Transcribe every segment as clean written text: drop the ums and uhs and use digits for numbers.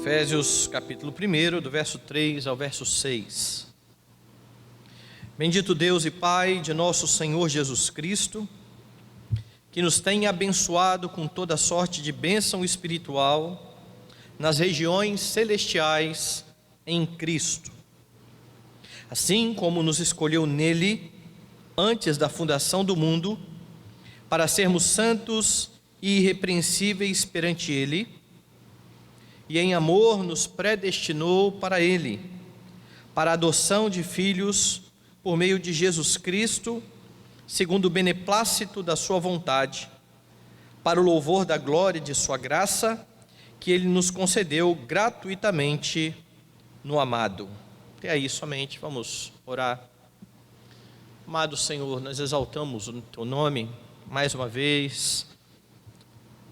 Efésios capítulo 1, do verso 3 ao verso 6. Bendito Deus e Pai de nosso Senhor Jesus Cristo, que nos tem abençoado com toda sorte de bênção espiritual nas regiões celestiais em Cristo. Assim como nos escolheu nele, antes da fundação do mundo, para sermos santos e irrepreensíveis perante ele, e em amor nos predestinou para ele, para a adoção de filhos por meio de Jesus Cristo, segundo o beneplácito da sua vontade, para o louvor da glória de sua graça, que ele nos concedeu gratuitamente no amado. Até aí somente, vamos orar. Amado Senhor, nós exaltamos o teu nome mais uma vez,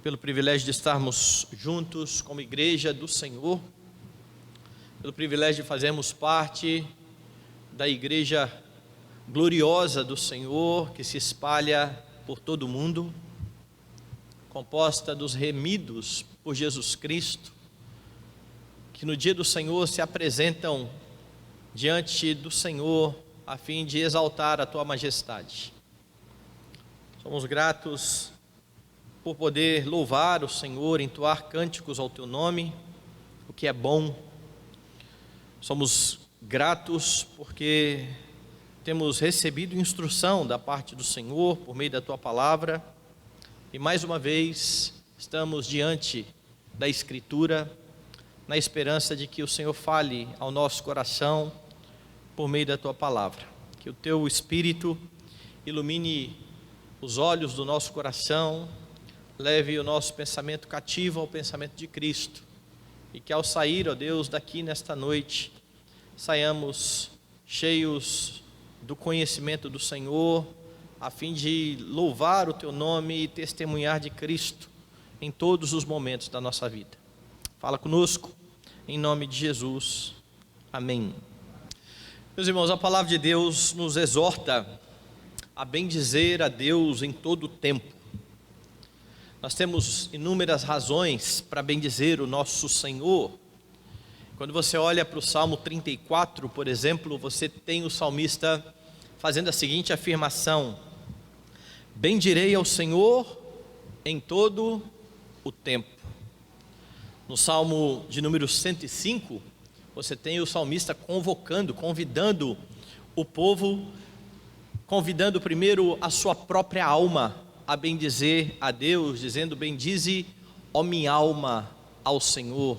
pelo privilégio de estarmos juntos como igreja do Senhor, pelo privilégio de fazermos parte da igreja gloriosa do Senhor, que se espalha por todo o mundo, composta dos remidos por Jesus Cristo, que no dia do Senhor se apresentam diante do Senhor, a fim de exaltar a tua majestade. Somos gratos por poder louvar o Senhor, entoar cânticos ao teu nome, o que é bom. Somos gratos porque temos recebido instrução da parte do Senhor por meio da tua palavra, e mais uma vez estamos diante da Escritura, na esperança de que o Senhor fale ao nosso coração por meio da tua palavra, que o teu Espírito ilumine os olhos do nosso coração, leve o nosso pensamento cativo ao pensamento de Cristo, e que ao sair, ó Deus, daqui nesta noite, saiamos cheios do conhecimento do Senhor, a fim de louvar o teu nome e testemunhar de Cristo em todos os momentos da nossa vida. Fala conosco, em nome de Jesus, amém. Meus irmãos, a palavra de Deus nos exorta a bendizer a Deus em todo o tempo. Nós temos inúmeras razões para bendizer o nosso Senhor. Quando você olha para o Salmo 34, por exemplo, você tem o salmista fazendo a seguinte afirmação: bendirei ao Senhor em todo o tempo. No Salmo de número 105, você tem o salmista convidando o povo, convidando primeiro a sua própria alma a bendizer a Deus, dizendo: bendize, ó minha alma, ao Senhor,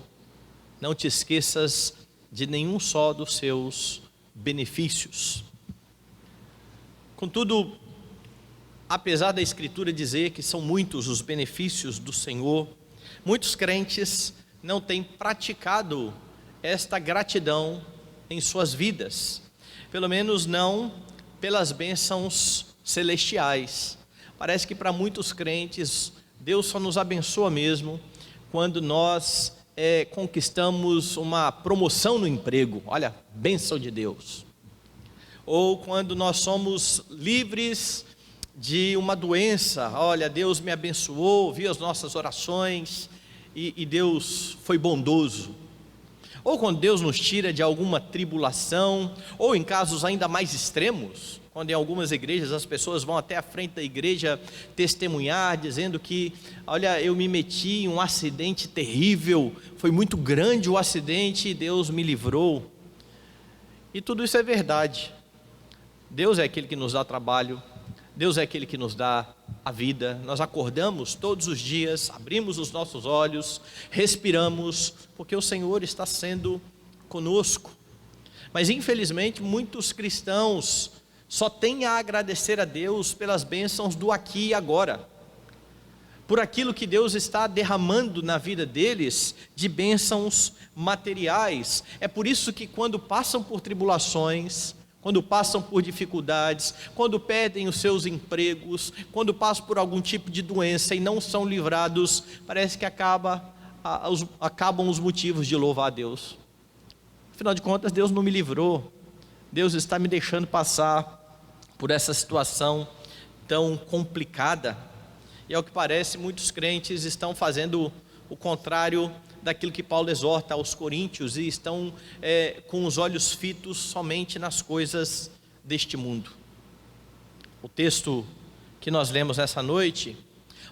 não te esqueças de nenhum só dos seus benefícios. Contudo, apesar da Escritura dizer que são muitos os benefícios do Senhor, muitos crentes não têm praticado esta gratidão em suas vidas, pelo menos não pelas bênçãos celestiais. Parece que para muitos crentes, Deus só nos abençoa mesmo quando nós conquistamos uma promoção no emprego, olha, bênção de Deus. Ou quando nós somos livres de uma doença, olha, Deus me abençoou, ouviu as nossas orações e Deus foi bondoso. Ou quando Deus nos tira de alguma tribulação, ou em casos ainda mais extremos, quando em algumas igrejas as pessoas vão até a frente da igreja testemunhar, dizendo que, olha, eu me meti em um acidente terrível, foi muito grande o acidente e Deus me livrou. E tudo isso é verdade. Deus é aquele que nos dá trabalho, Deus é aquele que nos dá a vida. Nós acordamos todos os dias, abrimos os nossos olhos, respiramos, porque o Senhor está sendo conosco. Mas infelizmente muitos cristãos só têm a agradecer a Deus pelas bênçãos do aqui e agora, por aquilo que Deus está derramando na vida deles de bênçãos materiais. É por isso que quando passam por tribulações, quando passam por dificuldades, quando perdem os seus empregos, quando passam por algum tipo de doença e não são livrados, parece que acabam os motivos de louvar a Deus. Afinal de contas, Deus não me livrou, Deus está me deixando passar por essa situação tão complicada. E ao que parece, muitos crentes estão fazendo o contrário daquilo que Paulo exorta aos coríntios, e estão com os olhos fitos somente nas coisas deste mundo. O texto que nós lemos essa noite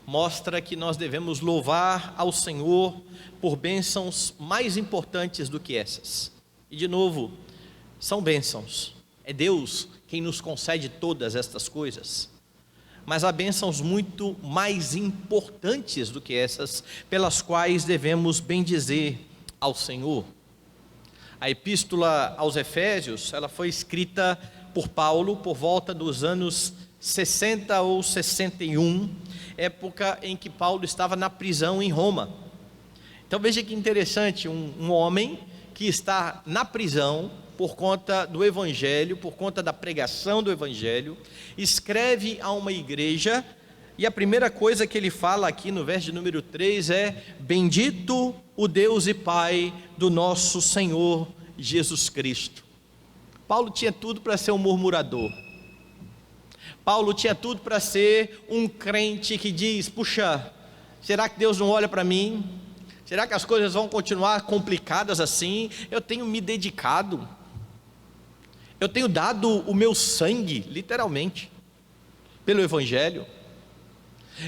mostra que nós devemos louvar ao Senhor por bênçãos mais importantes do que essas. E de novo, são bênçãos, é Deus quem nos concede todas estas coisas, mas há bênçãos muito mais importantes do que essas, pelas quais devemos bendizer ao Senhor. A epístola aos Efésios, ela foi escrita por Paulo por volta dos anos 60 ou 61, época em que Paulo estava na prisão em Roma. Então veja que interessante, um homem que está na prisão por conta do Evangelho, por conta da pregação do Evangelho, escreve a uma igreja, e a primeira coisa que ele fala aqui no verso de número 3 é: bendito o Deus e Pai do nosso Senhor Jesus Cristo. Paulo tinha tudo para ser um murmurador. Paulo tinha tudo para ser um crente que diz: puxa, será que Deus não olha para mim? Será que as coisas vão continuar complicadas assim? Eu tenho me dedicado, eu tenho dado o meu sangue, literalmente, pelo Evangelho,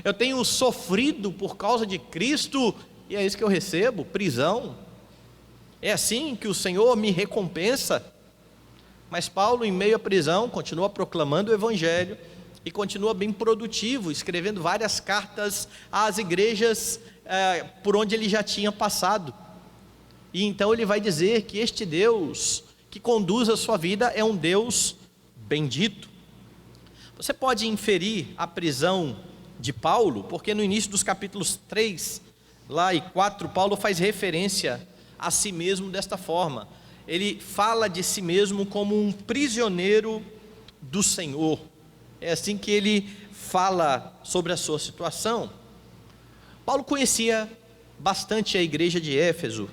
eu tenho sofrido por causa de Cristo, e é isso que eu recebo, prisão. É assim que o Senhor me recompensa. Mas Paulo, em meio à prisão, continua proclamando o Evangelho e continua bem produtivo, escrevendo várias cartas às igrejas por onde ele já tinha passado. E então ele vai dizer que este Deus que conduz a sua vida é um Deus bendito. Você pode inferir a prisão de Paulo, porque no início dos capítulos 3 lá e 4, Paulo faz referência a si mesmo desta forma. Ele fala de si mesmo como um prisioneiro do Senhor. É assim que ele fala sobre a sua situação. Paulo conhecia bastante a igreja de Éfeso,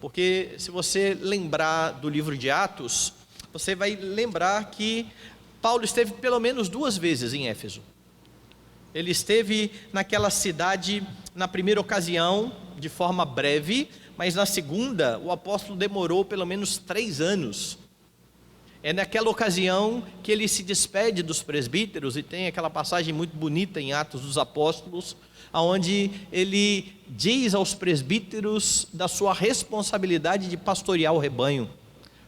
porque se você lembrar do livro de Atos, você vai lembrar que Paulo esteve pelo menos 2 vezes em Éfeso. Ele esteve naquela cidade na primeira ocasião de forma breve, mas na segunda o apóstolo demorou pelo menos 3 anos. É naquela ocasião que ele se despede dos presbíteros, e tem aquela passagem muito bonita em Atos dos Apóstolos, onde ele diz aos presbíteros da sua responsabilidade de pastorear o rebanho.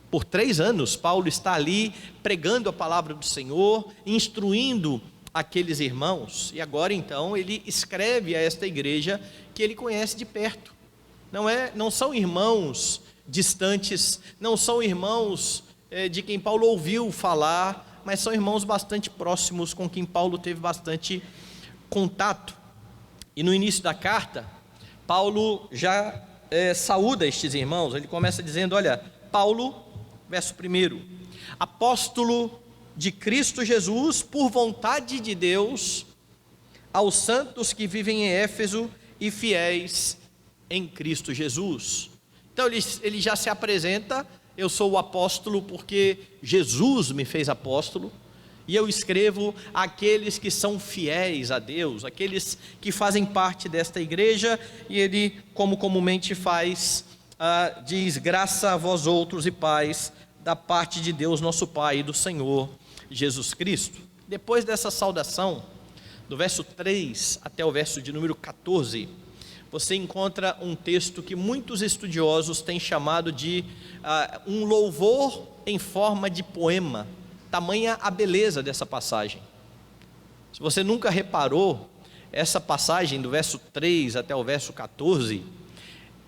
Por 3 anos Paulo está ali pregando a palavra do Senhor, instruindo aqueles irmãos, e agora então ele escreve a esta igreja que ele conhece de perto. Não são irmãos distantes, não são irmãos de quem Paulo ouviu falar, mas são irmãos bastante próximos, com quem Paulo teve bastante contato. E no início da carta, Paulo já saúda estes irmãos. Ele começa dizendo: olha, Paulo, verso 1, apóstolo de Cristo Jesus, por vontade de Deus, aos santos que vivem em Éfeso e fiéis em Cristo Jesus. Então ele já se apresenta: eu sou o apóstolo porque Jesus me fez apóstolo, e eu escrevo àqueles que são fiéis a Deus, aqueles que fazem parte desta igreja. E ele, como comumente faz, diz: graça a vós outros e paz da parte de Deus nosso Pai e do Senhor Jesus Cristo. Depois dessa saudação, do verso 3 até o verso de número 14, você encontra um texto que muitos estudiosos têm chamado de um louvor em forma de poema. Tamanha a beleza dessa passagem. Se você nunca reparou, essa passagem do verso 3 até o verso 14,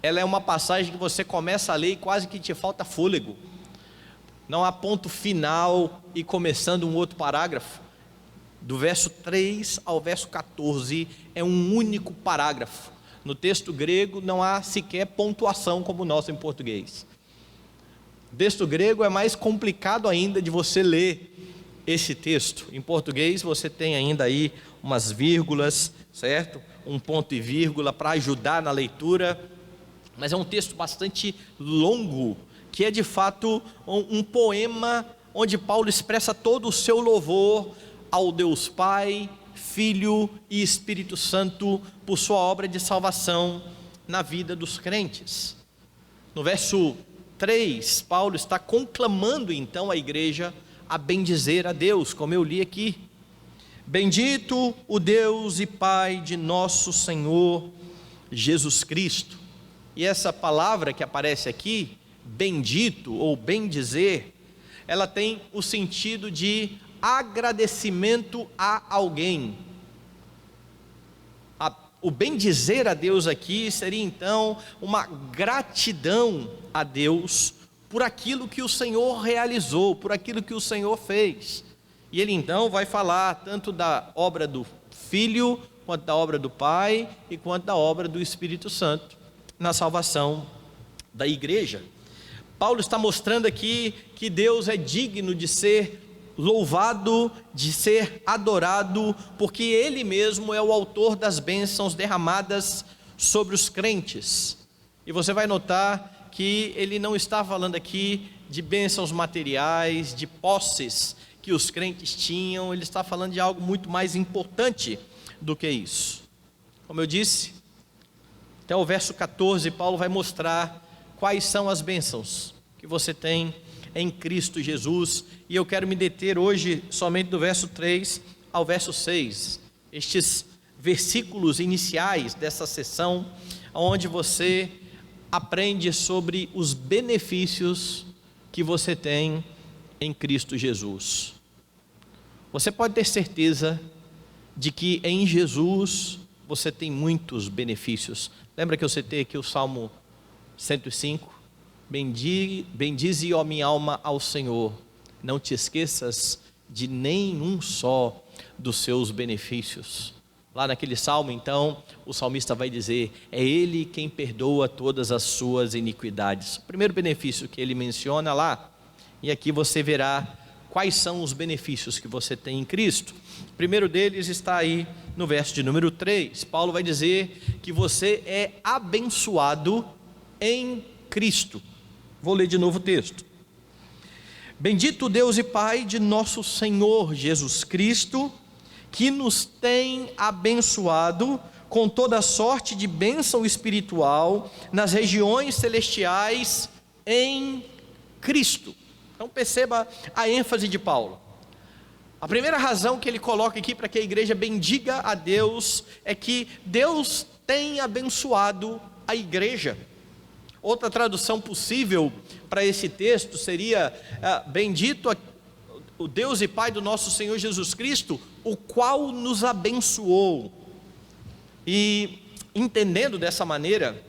ela é uma passagem que você começa a ler e quase que te falta fôlego. Não há ponto final e começando um outro parágrafo. Do verso 3 ao verso 14 é um único parágrafo. No texto grego não há sequer pontuação como o nosso em português. O texto grego é mais complicado ainda de você ler esse texto. Em português você tem ainda aí umas vírgulas, certo? Um ponto e vírgula para ajudar na leitura. Mas é um texto bastante longo, que é de fato um poema onde Paulo expressa todo o seu louvor ao Deus Pai, Filho e Espírito Santo por sua obra de salvação na vida dos crentes. No verso 3, Paulo está conclamando então a igreja a bendizer a Deus, como eu li aqui. Bendito o Deus e Pai de nosso Senhor Jesus Cristo. E essa palavra que aparece aqui, bendito ou bendizer, ela tem o sentido de agradecimento a alguém. O bendizer a Deus aqui seria então uma gratidão a Deus por aquilo que o Senhor realizou, por aquilo que o Senhor fez. E ele então vai falar tanto da obra do Filho, quanto da obra do Pai e quanto da obra do Espírito Santo na salvação da igreja. Paulo está mostrando aqui que Deus é digno de ser louvado, de ser adorado, porque Ele mesmo é o autor das bênçãos derramadas sobre os crentes. E você vai notar que ele não está falando aqui de bênçãos materiais, de posses que os crentes tinham, ele está falando de algo muito mais importante do que isso. Como eu disse, até o verso 14, Paulo vai mostrar quais são as bênçãos que você tem em Cristo Jesus, e eu quero me deter hoje somente do verso 3 ao verso 6, estes versículos iniciais dessa sessão, onde você aprende sobre os benefícios que você tem em Cristo Jesus. Você pode ter certeza de que em Jesus você tem muitos benefícios. Lembra que eu citei aqui o Salmo 105? Bendize, ó minha alma, ao Senhor, não te esqueças de nenhum só dos seus benefícios. Lá naquele salmo, então, o salmista vai dizer, é Ele quem perdoa todas as suas iniquidades. O primeiro benefício que ele menciona lá, e aqui você verá quais são os benefícios que você tem em Cristo. O primeiro deles está aí no verso de número 3, Paulo vai dizer que você é abençoado em Cristo. Vou ler de novo o texto. Bendito Deus e Pai de nosso Senhor Jesus Cristo, que nos tem abençoado com toda sorte de bênção espiritual nas regiões celestiais em Cristo. Então perceba a ênfase de Paulo. A primeira razão que ele coloca aqui para que a igreja bendiga a Deus é que Deus tem abençoado a igreja. Outra tradução possível para esse texto seria bendito o Deus e Pai do nosso Senhor Jesus Cristo, o qual nos abençoou. E entendendo dessa maneira,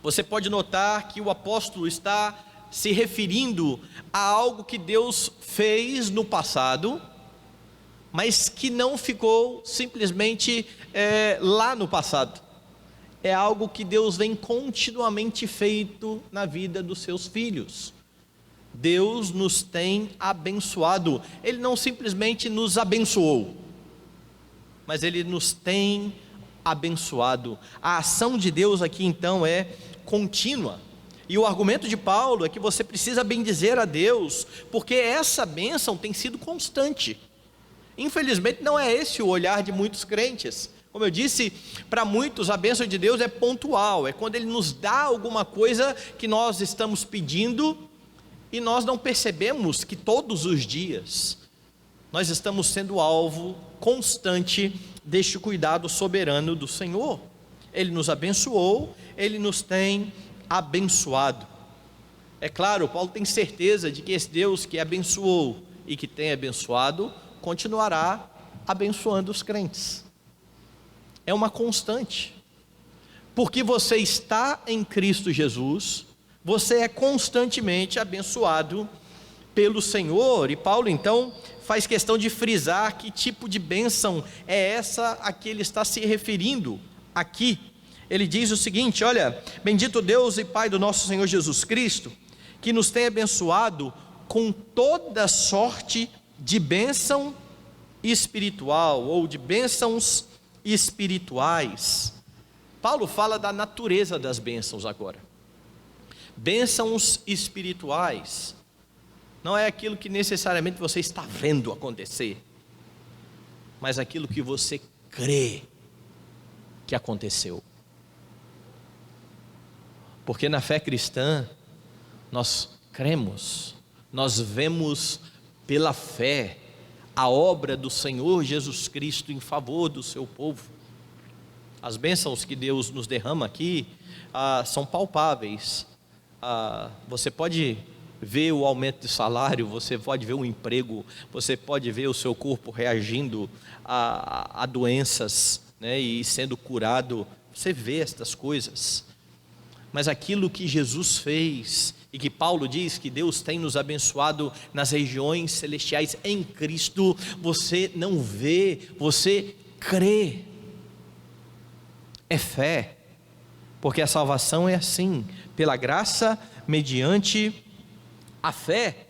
você pode notar que o apóstolo está se referindo a algo que Deus fez no passado, mas que não ficou simplesmente lá no passado. É algo que Deus vem continuamente feito na vida dos seus filhos. Deus nos tem abençoado. Ele não simplesmente nos abençoou, mas Ele nos tem abençoado. A ação de Deus aqui então é contínua. E o argumento de Paulo é que você precisa bendizer a Deus, porque essa bênção tem sido constante. Infelizmente não é esse o olhar de muitos crentes. Como eu disse, para muitos a bênção de Deus é pontual, é quando Ele nos dá alguma coisa que nós estamos pedindo e nós não percebemos que todos os dias nós estamos sendo alvo constante deste cuidado soberano do Senhor. Ele nos abençoou, Ele nos tem abençoado. É claro, Paulo tem certeza de que esse Deus que abençoou e que tem abençoado, continuará abençoando os crentes. É uma constante, porque você está em Cristo Jesus, você é constantemente abençoado pelo Senhor. E Paulo então faz questão de frisar que tipo de bênção é essa a que ele está se referindo aqui. Ele diz o seguinte, olha, bendito Deus e Pai do nosso Senhor Jesus Cristo, que nos tem abençoado com toda sorte de bênção espiritual, ou de bênçãos espirituais. Paulo fala da natureza das bênçãos agora. Bênçãos espirituais não é aquilo que necessariamente você está vendo acontecer, mas aquilo que você crê que aconteceu. Porque na fé cristã, nós cremos, nós vemos pela fé a obra do Senhor Jesus Cristo em favor do seu povo. As bênçãos que Deus nos derrama aqui são palpáveis. Você pode ver o aumento de salário, você pode ver o emprego, você pode ver o seu corpo reagindo a doenças, né, e sendo curado. Você vê estas coisas. Mas aquilo que Jesus fez, e que Paulo diz que Deus tem nos abençoado nas regiões celestiais em Cristo, você não vê, você crê. É fé, porque a salvação é assim, pela graça, mediante a fé.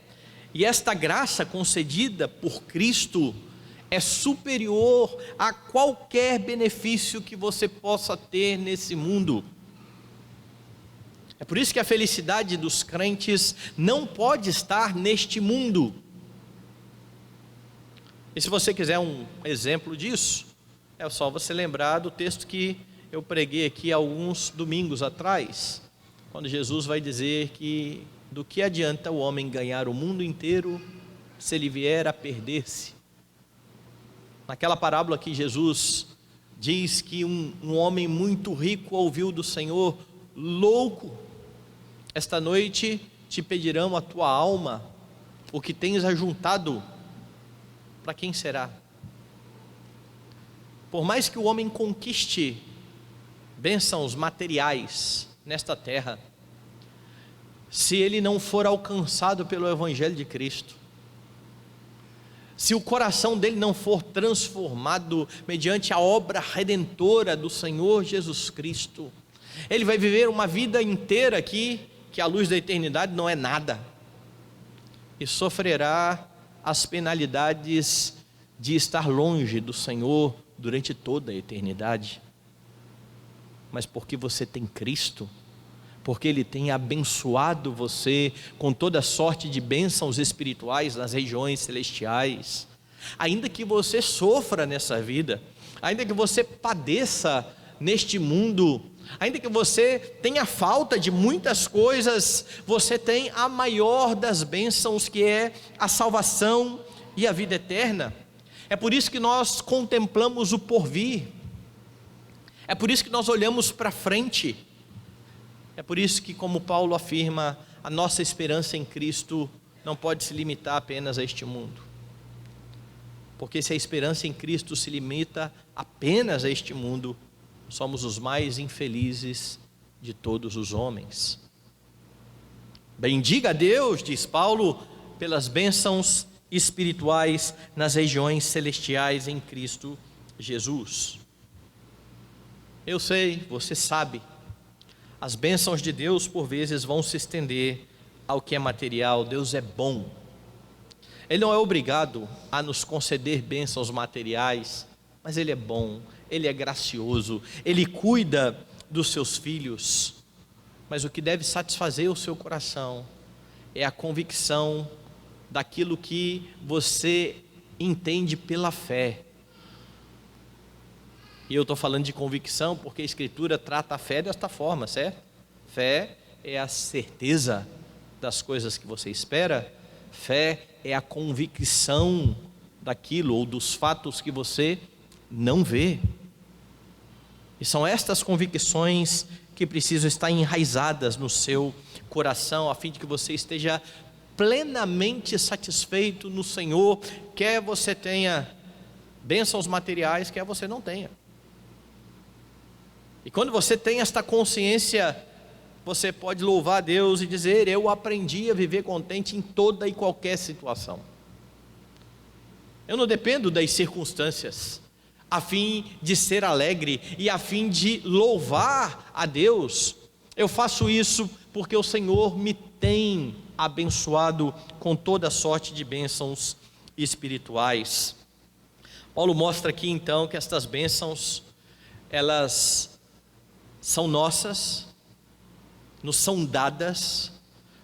E esta graça concedida por Cristo é superior a qualquer benefício que você possa ter nesse mundo. É por isso que a felicidade dos crentes não pode estar neste mundo. E se você quiser um exemplo disso, é só você lembrar do texto que eu preguei aqui alguns domingos atrás, quando Jesus vai dizer que do que adianta o homem ganhar o mundo inteiro se ele vier a perder-se. Naquela parábola que Jesus diz que um homem muito rico ouviu do Senhor: louco, esta noite te pedirão a tua alma, o que tens ajuntado, para quem será? Por mais que o homem conquiste bênçãos materiais nesta terra, se ele não for alcançado pelo Evangelho de Cristo, se o coração dele não for transformado mediante a obra redentora do Senhor Jesus Cristo, ele vai viver uma vida inteira aqui, que à luz da eternidade não é nada, e sofrerá as penalidades de estar longe do Senhor durante toda a eternidade. Mas porque você tem Cristo, porque Ele tem abençoado você com toda sorte de bênçãos espirituais nas regiões celestiais, ainda que você sofra nessa vida, ainda que você padeça neste mundo, ainda que você tenha falta de muitas coisas, você tem a maior das bênçãos, que é a salvação e a vida eterna. É por isso que nós contemplamos o porvir, é por isso que nós olhamos para frente, é por isso que, como Paulo afirma, a nossa esperança em Cristo não pode se limitar apenas a este mundo. Porque se a esperança em Cristo se limita apenas a este mundo, somos os mais infelizes de todos os homens. Bendiga a Deus, diz Paulo, pelas bênçãos espirituais nas regiões celestiais em Cristo Jesus. Eu sei, você sabe, as bênçãos de Deus por vezes vão se estender ao que é material. Deus é bom, Ele não é obrigado a nos conceder bênçãos materiais, mas Ele é bom, Ele é gracioso, Ele cuida dos seus filhos. Mas o que deve satisfazer o seu coração é a convicção daquilo que você entende pela fé. E eu estou falando de convicção porque a Escritura trata a fé desta forma, certo? Fé é a certeza das coisas que você espera, fé é a convicção daquilo ou dos fatos que você não vê. E são estas convicções que precisam estar enraizadas no seu coração, a fim de que você esteja plenamente satisfeito no Senhor, quer você tenha bênçãos materiais, quer você não tenha. E quando você tem esta consciência, você pode louvar a Deus e dizer: eu aprendi a viver contente em toda e qualquer situação. Eu não dependo das circunstâncias, a fim de ser alegre e a fim de louvar a Deus. Eu faço isso porque o Senhor me tem abençoado com toda sorte de bênçãos espirituais. Paulo mostra aqui então que estas bênçãos, elas são nossas, nos são dadas,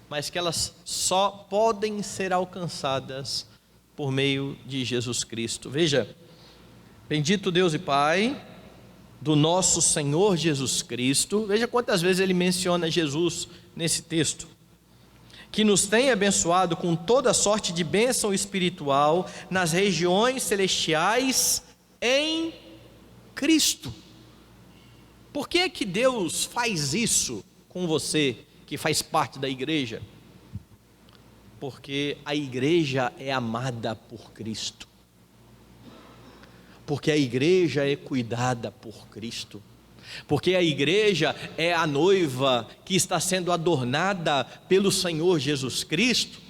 mas que elas só podem ser alcançadas por meio de Jesus Cristo. Veja, bendito Deus e Pai do nosso Senhor Jesus Cristo, veja quantas vezes ele menciona Jesus nesse texto, que nos tem abençoado com toda sorte de bênção espiritual nas regiões celestiais em Cristo. Por que é que Deus faz isso com você, que faz parte da igreja? Porque a igreja é amada por Cristo, porque a igreja é cuidada por Cristo, porque a igreja é a noiva que está sendo adornada pelo Senhor Jesus Cristo.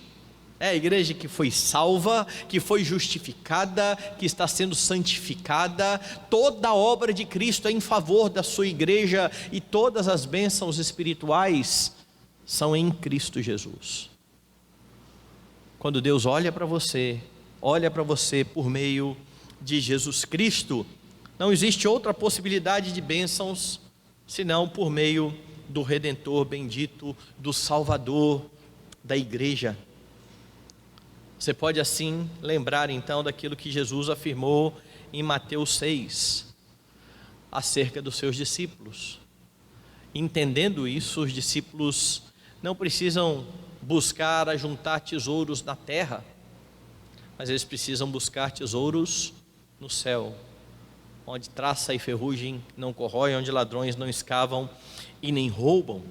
É a igreja que foi salva, que foi justificada, que está sendo santificada. Toda a obra de Cristo é em favor da sua igreja, e todas as bênçãos espirituais são em Cristo Jesus. Quando Deus olha para você por meio de Jesus Cristo, não existe outra possibilidade de bênçãos senão por meio do Redentor bendito, do Salvador da igreja. Você pode assim lembrar então daquilo que Jesus afirmou em Mateus 6, acerca dos seus discípulos. Entendendo isso, os discípulos não precisam buscar ajuntar tesouros na terra, mas eles precisam buscar tesouros no céu, onde traça e ferrugem não corroem, onde ladrões não escavam e nem roubam.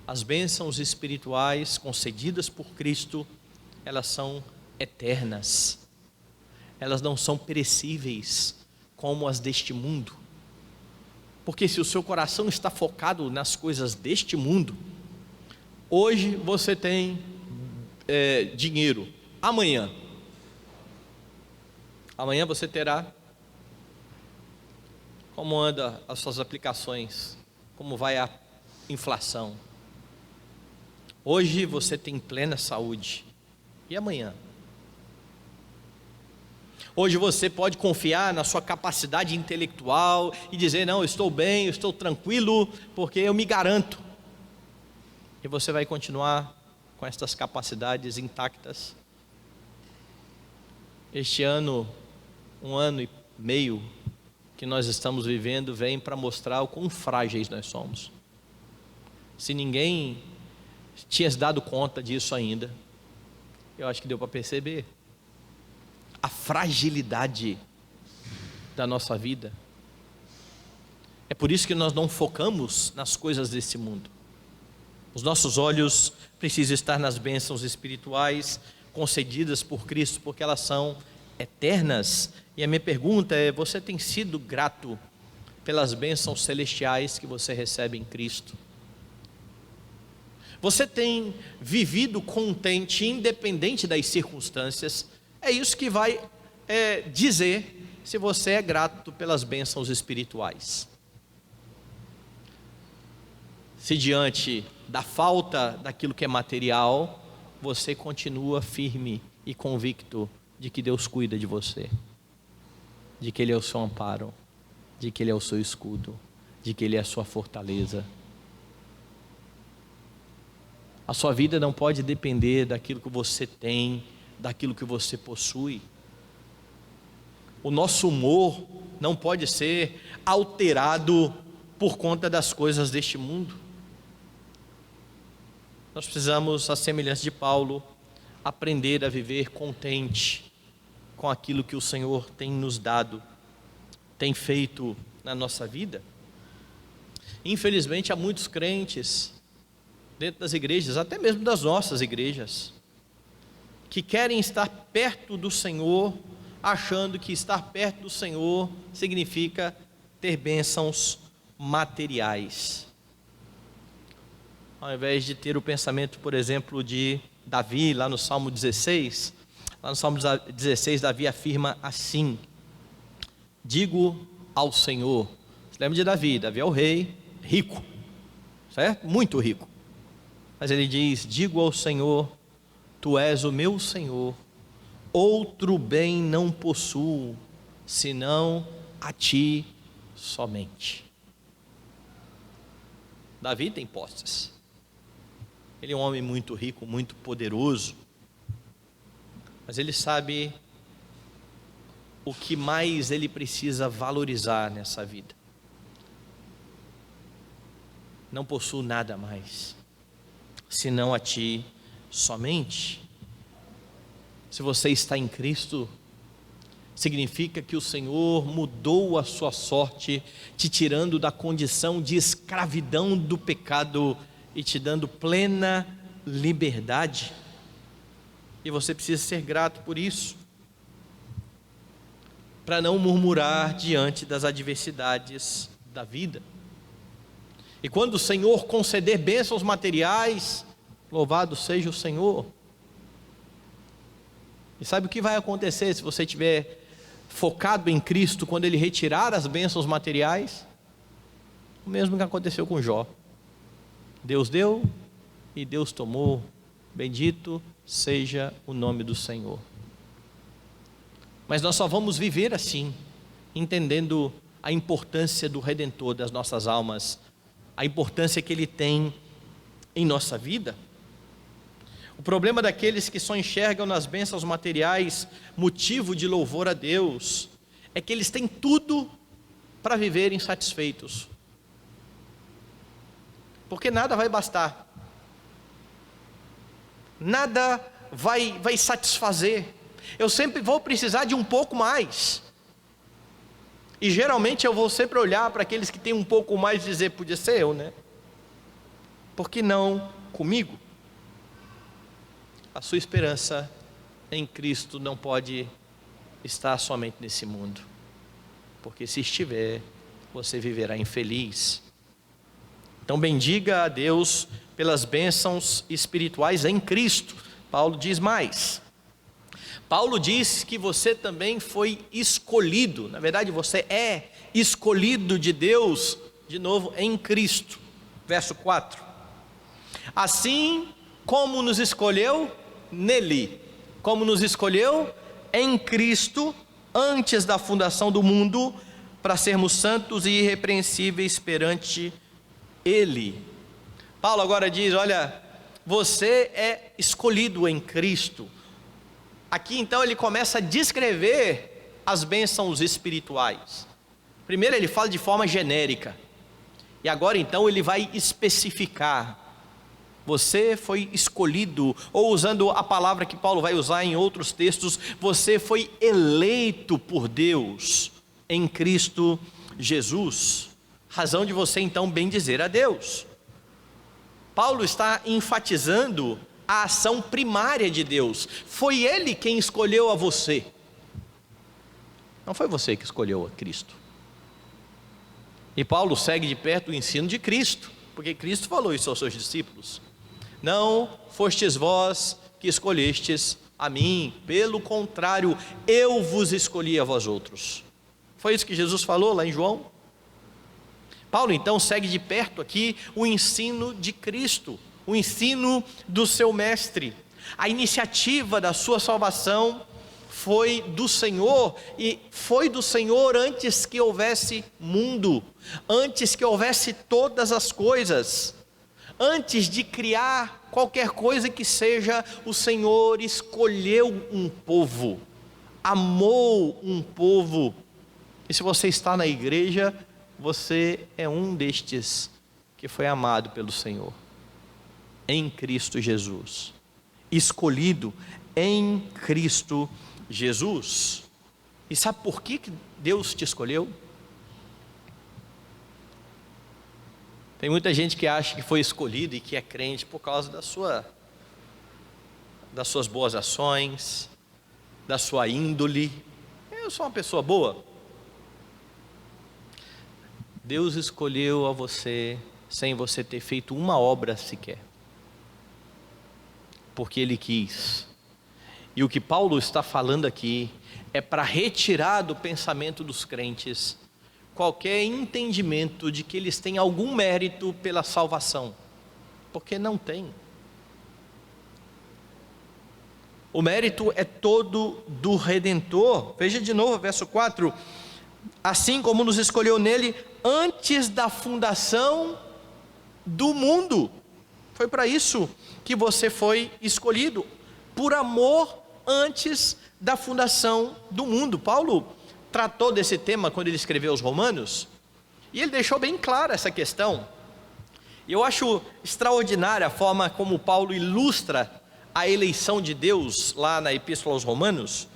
As bênçãos espirituais concedidas por Cristo, elas são eternas, elas não são perecíveis como as deste mundo, porque se o seu coração está focado nas coisas deste mundo, hoje você tem dinheiro, amanhã você terá. Como anda as suas aplicações? Como vai a inflação? Hoje você tem plena saúde, e amanhã? Hoje você pode confiar na sua capacidade intelectual e dizer: não, eu estou bem, eu estou tranquilo, porque eu me garanto. E você vai continuar com estas capacidades intactas. Este ano, 1 ano e meio que nós estamos vivendo, vem para mostrar o quão frágeis nós somos. Se ninguém tinha se dado conta disso ainda, eu acho que deu para perceber a fragilidade da nossa vida. É por isso que nós não focamos nas coisas desse mundo. Os nossos olhos precisam estar nas bênçãos espirituais concedidas por Cristo, porque elas são eternas. E a minha pergunta é: você tem sido grato pelas bênçãos celestiais que você recebe em Cristo? Você tem vivido contente, independente das circunstâncias? É isso que vai dizer se você é grato pelas bênçãos espirituais. Se diante da falta daquilo que é material, você continua firme e convicto de que Deus cuida de você, de que Ele é o seu amparo, de que Ele é o seu escudo, de que Ele é a sua fortaleza. A sua vida não pode depender daquilo que você tem, daquilo que você possui. O nosso humor não pode ser alterado por conta das coisas deste mundo. Nós precisamos, à semelhança de Paulo, aprender a viver contente com aquilo que o Senhor tem nos dado, tem feito na nossa vida. Infelizmente, há muitos crentes dentro das igrejas, até mesmo das nossas igrejas, que querem estar perto do Senhor, achando que estar perto do Senhor significa ter bênçãos materiais. Ao invés de ter o pensamento, por exemplo, de Davi, lá no Salmo 16, Davi afirma assim: digo ao Senhor. Você lembra de Davi? Davi é o rei rico, certo? Muito rico. Mas ele diz: digo ao Senhor, tu és o meu Senhor, outro bem não possuo, senão a ti somente. Davi tem posses. Ele é um homem muito rico, muito poderoso, mas ele sabe o que mais ele precisa valorizar nessa vida. não possuo nada mais, senão a Ti somente. Se você está em Cristo, significa que o Senhor mudou a sua sorte, te tirando da condição de escravidão do pecado e te dando plena liberdade. E você precisa ser grato por isso, para não murmurar diante das adversidades da vida. E quando o Senhor conceder bênçãos materiais, louvado seja o Senhor. E sabe o que vai acontecer se você estiver focado em Cristo, quando Ele retirar as bênçãos materiais? O mesmo que aconteceu com Jó. Deus deu e Deus tomou. Bendito seja o nome do Senhor. Mas nós só vamos viver assim, entendendo a importância do Redentor das nossas almas, a importância que Ele tem em nossa vida. O problema daqueles que só enxergam nas bênçãos materiais motivo de louvor a Deus, é que eles têm tudo para viverem satisfeitos, porque nada vai bastar, nada vai satisfazer. Eu sempre vou precisar de um pouco mais, e geralmente eu vou sempre olhar para aqueles que têm um pouco mais e dizer, podia ser eu, né? Por que não comigo? A sua esperança em Cristo não pode estar somente nesse mundo, porque se estiver, você viverá infeliz. Então bendiga a Deus pelas bênçãos espirituais em Cristo. Paulo diz mais. Paulo diz que você também foi escolhido, na verdade você é escolhido de Deus, de novo, em Cristo. Verso 4. Assim como nos escolheu nele, como nos escolheu em Cristo, antes da fundação do mundo, para sermos santos e irrepreensíveis perante Ele. Paulo agora diz, olha, você é escolhido em Cristo. Aqui então ele começa a descrever as bênçãos espirituais. Primeiro ele fala de forma genérica, e agora então ele vai especificar. Você foi escolhido, ou usando a palavra que Paulo vai usar em outros textos, você foi eleito por Deus em Cristo Jesus. Razão de você então bendizer a Deus. Paulo está enfatizando a ação primária de Deus. Foi Ele quem escolheu a você. Não foi você que escolheu a Cristo. E Paulo segue de perto o ensino de Cristo, porque Cristo falou isso aos seus discípulos. Não fostes vós que escolhestes a mim, pelo contrário, eu vos escolhi a vós outros. Foi isso que Jesus falou lá em João. Paulo então segue de perto aqui o ensino de Cristo, o ensino do seu mestre. A iniciativa da sua salvação foi do Senhor, e foi do Senhor antes que houvesse mundo, antes que houvesse todas as coisas. Antes de criar qualquer coisa que seja, o Senhor escolheu um povo, amou um povo. E se você está na igreja, você é um destes que foi amado pelo Senhor, em Cristo Jesus, escolhido em Cristo Jesus. E sabe por que Deus te escolheu? Tem muita gente que acha que foi escolhido e que é crente por causa das suas boas ações, da sua índole. Eu sou uma pessoa boa. Deus escolheu a você sem você ter feito uma obra sequer, porque Ele quis. E o que Paulo está falando aqui é para retirar do pensamento dos crentes qualquer entendimento de que eles têm algum mérito pela salvação, porque não tem. O mérito é todo do Redentor. Veja de novo o verso 4. Assim como nos escolheu nele antes da fundação do mundo. Foi para isso que você foi escolhido, por amor antes da fundação do mundo. Paulo tratou desse tema quando ele escreveu aos Romanos, e ele deixou bem clara essa questão. E eu acho extraordinária a forma como Paulo ilustra a eleição de Deus lá na Epístola aos Romanos,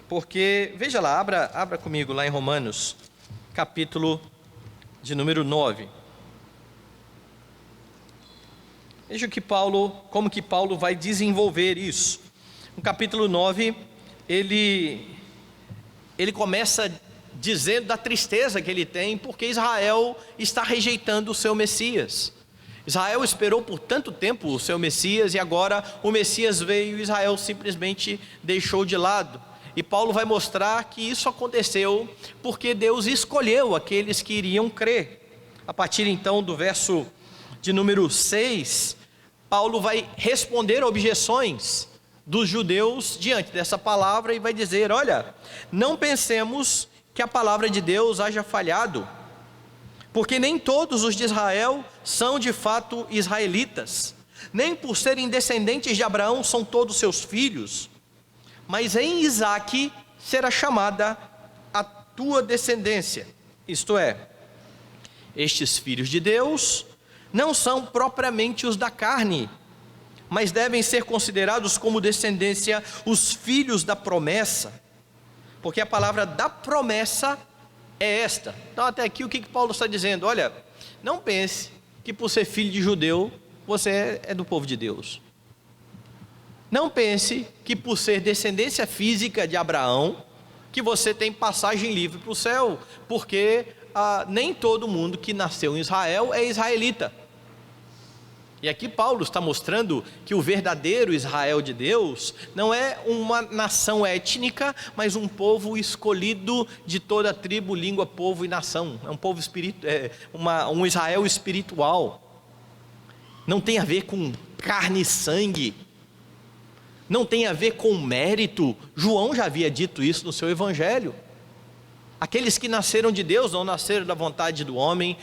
porque, veja lá, abra comigo lá em Romanos, capítulo de número 9. Veja como que Paulo vai desenvolver isso. No capítulo 9, ele começa dizendo da tristeza que ele tem, porque Israel está rejeitando o seu Messias. Israel esperou por tanto tempo o seu Messias, e agora o Messias veio e Israel simplesmente deixou de lado. E Paulo vai mostrar que isso aconteceu porque Deus escolheu aqueles que iriam crer. A partir então do verso de número 6, Paulo vai responder objeções dos judeus diante dessa palavra e vai dizer: olha, não pensemos que a palavra de Deus haja falhado, porque nem todos os de Israel são de fato israelitas, nem por serem descendentes de Abraão são todos seus filhos, mas em Isaque será chamada a tua descendência. Isto é, estes filhos de Deus não são propriamente os da carne, mas devem ser considerados como descendência os filhos da promessa, porque a palavra da promessa é esta. Então até aqui o que Paulo está dizendo? Olha, não pense que por ser filho de judeu, você é do povo de Deus. Não pense que por ser descendência física de Abraão, que você tem passagem livre para o céu, porque nem todo mundo que nasceu em Israel é israelita. E aqui Paulo está mostrando que o verdadeiro Israel de Deus não é uma nação étnica, mas um povo escolhido de toda a tribo, língua, povo e nação. É um povo um Israel espiritual. Não tem a ver com carne e sangue, não tem a ver com mérito. João já havia dito isso no seu evangelho. Aqueles que nasceram de Deus não nasceram da vontade do homem,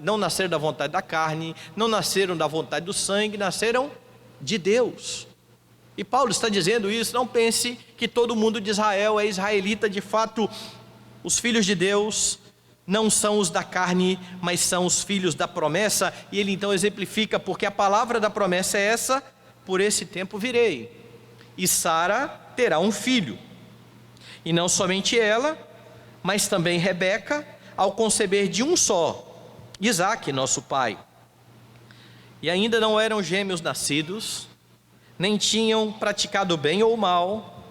não nasceram da vontade da carne, não nasceram da vontade do sangue, nasceram de Deus. E Paulo está dizendo isso: não pense que todo mundo de Israel é israelita. De fato, os filhos de Deus não são os da carne, mas são os filhos da promessa. E ele então exemplifica: porque a palavra da promessa é essa: por esse tempo virei, e Sara terá um filho. E não somente ela, mas também Rebeca, ao conceber de um só, Isaque, nosso pai. E ainda não eram gêmeos nascidos, nem tinham praticado bem ou mal,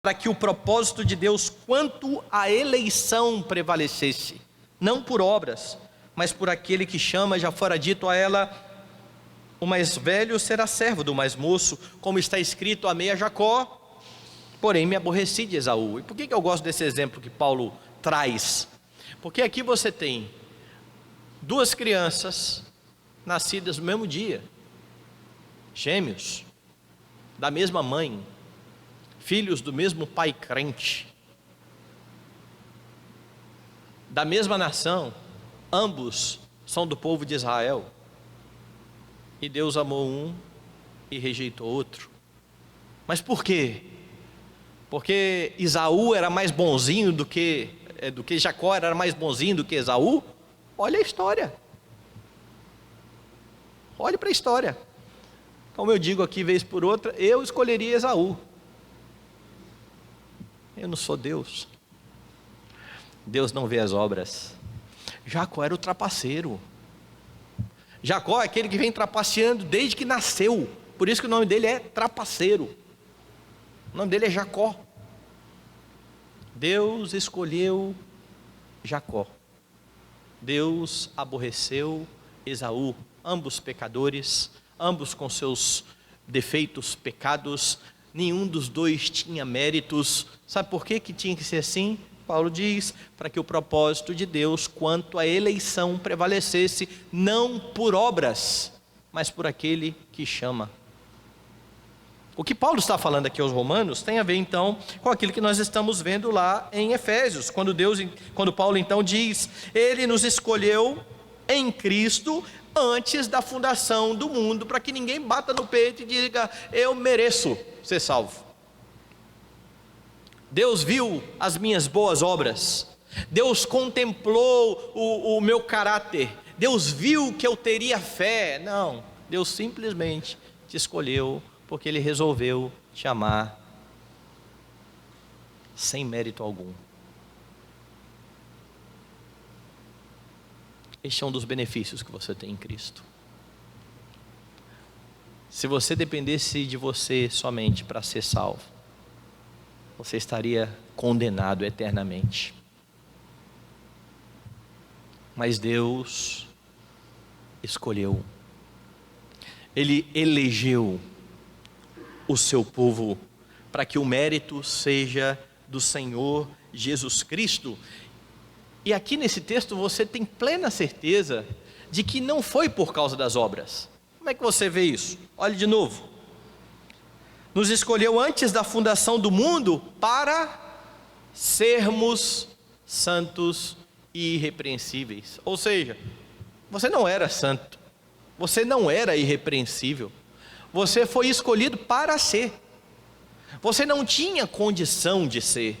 para que o propósito de Deus quanto à eleição prevalecesse, não por obras, mas por aquele que chama. Já fora dito a ela: o mais velho será servo do mais moço, como está escrito: amei a Jacó, porém me aborreci de Esaú. E por que eu gosto desse exemplo que Paulo traz? Porque aqui você tem duas crianças nascidas no mesmo dia, gêmeos, da mesma mãe, filhos do mesmo pai crente, da mesma nação, ambos são do povo de Israel, e Deus amou um e rejeitou outro. Mas por quê? Porque Esaú era mais bonzinho do que Jacó era mais bonzinho do que Esaú? Olha a história. Olhe para a história. Como eu digo aqui vez por outra, eu escolheria Esaú. Eu não sou Deus. Deus não vê as obras. Jacó era o trapaceiro. Jacó é aquele que vem trapaceando desde que nasceu. Por isso que o nome dele é trapaceiro. O nome dele é Jacó. Deus escolheu Jacó. Deus aborreceu Esaú. Ambos pecadores, ambos com seus defeitos, pecados. Nenhum dos dois tinha méritos. Sabe por que tinha que ser assim? Paulo diz: para que o propósito de Deus quanto à eleição prevalecesse, não por obras, mas por aquele que chama. O que Paulo está falando aqui aos Romanos tem a ver então com aquilo que nós estamos vendo lá em Efésios, quando Paulo então diz: ele nos escolheu em Cristo antes da fundação do mundo, para que ninguém bata no peito e diga: eu mereço ser salvo. Deus viu as minhas boas obras, Deus contemplou o meu caráter, Deus viu que eu teria fé. Não, Deus simplesmente te escolheu porque Ele resolveu te amar sem mérito algum. Este é um dos benefícios que você tem em Cristo. Se você dependesse de você somente para ser salvo, você estaria condenado eternamente. Mas Deus escolheu, Ele elegeu o seu povo para que o mérito seja do Senhor Jesus Cristo. E aqui nesse texto você tem plena certeza de que não foi por causa das obras. Como é que você vê isso? Olhe de novo. Nos escolheu antes da fundação do mundo para sermos santos e irrepreensíveis. Ou seja, você não era santo, você não era irrepreensível, você foi escolhido para ser. Você não tinha condição de ser.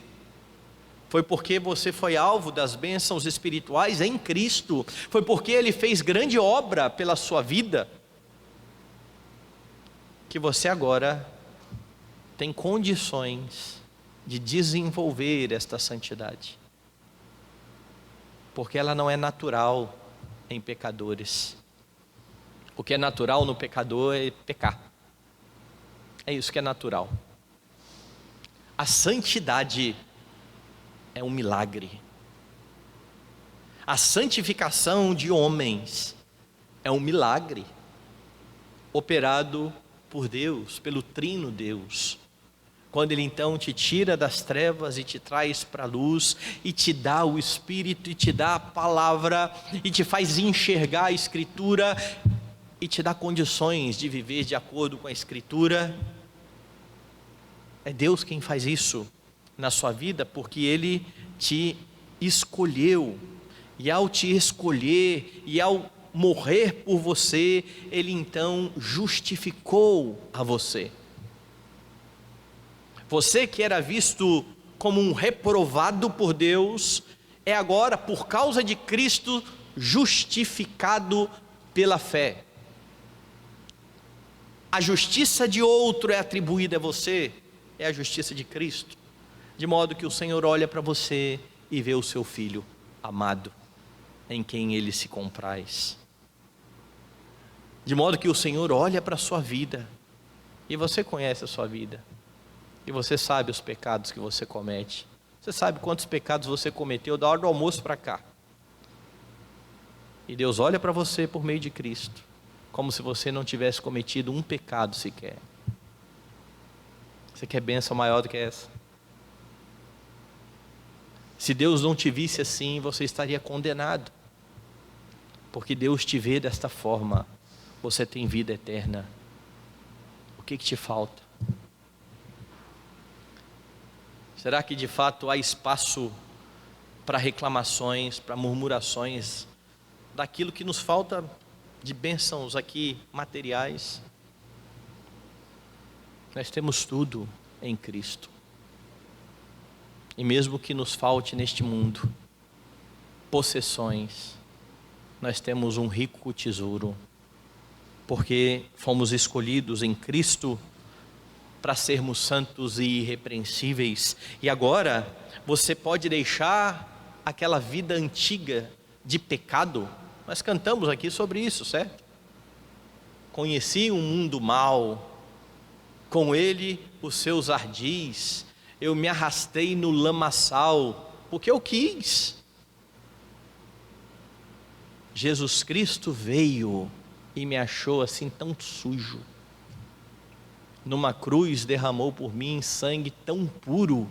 Foi porque você foi alvo das bênçãos espirituais em Cristo. Foi porque Ele fez grande obra pela sua vida, que você agora tem condições de desenvolver esta santidade. Porque ela não é natural em pecadores. O que é natural no pecador é pecar. É isso que é natural. A santidade é um milagre. A santificação de homens é um milagre operado por Deus, pelo trino Deus. Quando Ele então te tira das trevas e te traz para a luz, e te dá o Espírito, e te dá a palavra, e te faz enxergar a Escritura, e te dá condições de viver de acordo com a Escritura. É Deus quem faz isso na sua vida, porque Ele te escolheu, e ao te escolher, e ao morrer por você, Ele então justificou a você. Você que era visto como um reprovado por Deus, é agora, por causa de Cristo, justificado pela fé. A justiça de outro é atribuída a você, é a justiça de Cristo. De modo que o Senhor olha para você e vê o seu filho amado, em quem Ele se compraz. De modo que o Senhor olha para a sua vida, e você conhece a sua vida, e você sabe os pecados que você comete. Você sabe quantos pecados você cometeu da hora do almoço para cá. E Deus olha para você por meio de Cristo, como se você não tivesse cometido um pecado sequer. Você quer bênção maior do que essa? Se Deus não te visse assim, você estaria condenado. Porque Deus te vê desta forma. Você tem vida eterna. O que te falta? Será que de fato há espaço para reclamações, para murmurações daquilo que nos falta de bênçãos aqui materiais? Nós temos tudo em Cristo. E mesmo que nos falte neste mundo possessões, nós temos um rico tesouro, porque fomos escolhidos em Cristo para sermos santos e irrepreensíveis. E agora você pode deixar aquela vida antiga de pecado. Nós cantamos aqui sobre isso, certo? Conheci um mundo mau, com ele os seus ardis, eu me arrastei no lamaçal, porque eu quis. Jesus Cristo veio e me achou assim tão sujo. Numa cruz derramou por mim sangue tão puro.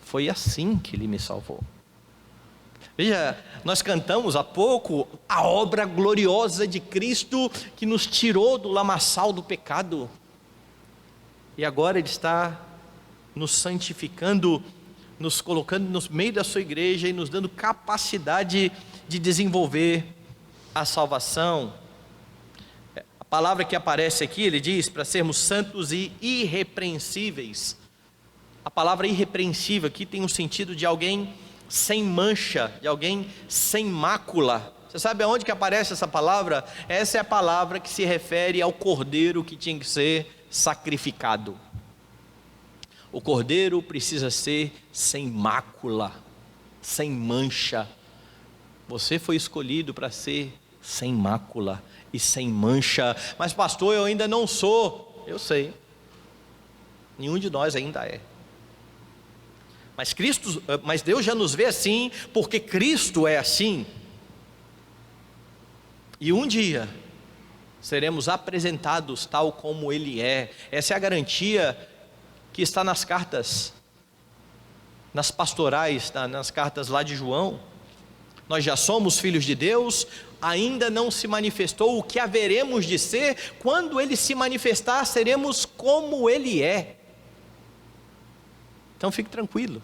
Foi assim que Ele me salvou. Veja, nós cantamos há pouco a obra gloriosa de Cristo que nos tirou do lamaçal do pecado. E agora Ele está nos santificando, nos colocando no meio da sua igreja e nos dando capacidade de desenvolver a salvação. A palavra que aparece aqui, ele diz, para sermos santos e irrepreensíveis. A palavra irrepreensível aqui tem um sentido de alguém sem mancha, de alguém sem mácula. Você sabe aonde que aparece essa palavra? Essa é a palavra que se refere ao cordeiro que tinha que ser sacrificado. O cordeiro precisa ser sem mácula, sem mancha. Você foi escolhido para ser sem mácula e sem mancha. Mas pastor, eu ainda não sou. Eu sei. Nenhum de nós ainda é. Mas Deus já nos vê assim, porque Cristo é assim. E um dia seremos apresentados tal como Ele é. Essa é a garantia que está nas cartas, nas pastorais, nas cartas lá de João. Nós já somos filhos de Deus, ainda não se manifestou o que haveremos de ser. Quando Ele se manifestar, seremos como Ele é. Então fique tranquilo,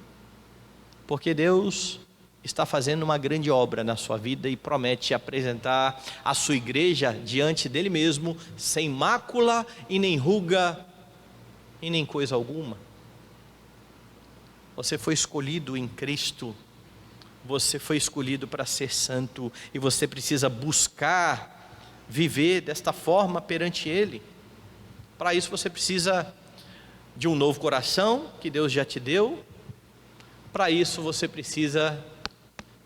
porque Deus está fazendo uma grande obra na sua vida e promete apresentar a sua igreja diante dele mesmo, sem mácula e nem ruga e nem coisa alguma. Você foi escolhido em Cristo, você foi escolhido para ser santo, e você precisa buscar viver desta forma perante Ele. Para isso você precisa de um novo coração, que Deus já te deu. Para isso você precisa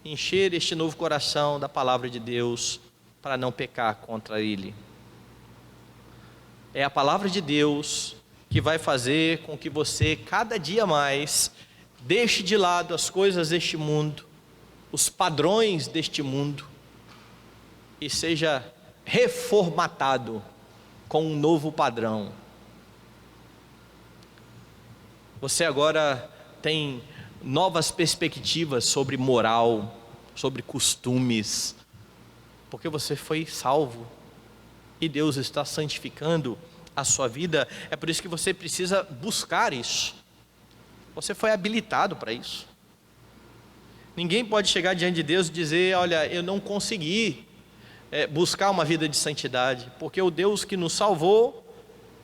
encher este novo coração da palavra de Deus, para não pecar contra Ele. É a palavra de Deus que vai fazer com que você, cada dia mais, deixe de lado as coisas deste mundo, os padrões deste mundo, e seja reformatado com um novo padrão. Você agora tem novas perspectivas sobre moral, sobre costumes, porque você foi salvo e Deus está santificando a sua vida. É por isso que você precisa buscar isso. Você foi habilitado para isso. Ninguém pode chegar diante de Deus e dizer: olha, eu não consegui buscar uma vida de santidade, porque o Deus que nos salvou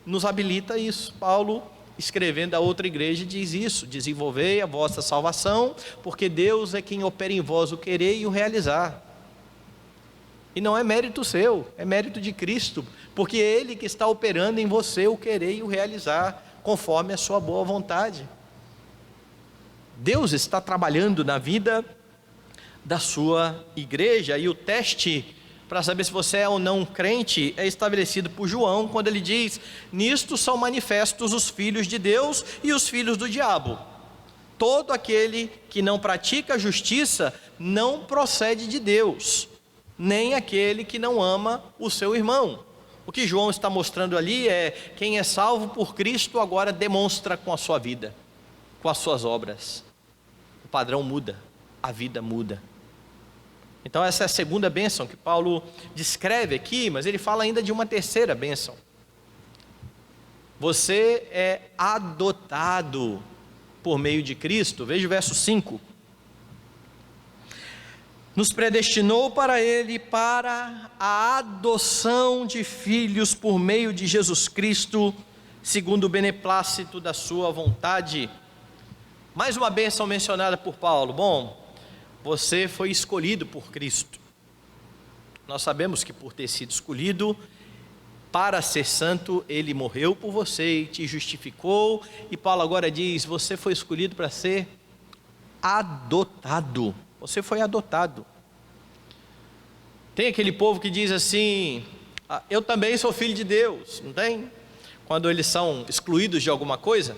nos habilita a isso. Paulo, escrevendo a outra igreja, diz isso: desenvolvei a vossa salvação, porque Deus é quem opera em vós o querer e o realizar. E não é mérito seu, é mérito de Cristo, porque é Ele que está operando em você o querer e o realizar, conforme a sua boa vontade. Deus está trabalhando na vida da sua igreja, e o teste para saber se você é ou não crente é estabelecido por João, quando ele diz: nisto são manifestos os filhos de Deus e os filhos do diabo. Todo aquele que não pratica a justiça não procede de Deus, nem aquele que não ama o seu irmão. O que João está mostrando ali é: quem é salvo por Cristo agora demonstra com a sua vida, com as suas obras. O padrão muda, a vida muda. Então essa é a segunda bênção que Paulo descreve aqui, mas ele fala ainda de uma terceira bênção. Você é adotado por meio de Cristo. Veja o verso 5. Nos predestinou para Ele, para a adoção de filhos por meio de Jesus Cristo, segundo o beneplácito da sua vontade. Mais uma bênção mencionada por Paulo. Bom, você foi escolhido por Cristo. Nós sabemos que por ter sido escolhido para ser santo, Ele morreu por você e te justificou. E Paulo agora diz: você foi escolhido para ser adotado. Você foi adotado. Tem aquele povo que diz assim: eu também sou filho de Deus, não tem? Quando eles são excluídos de alguma coisa,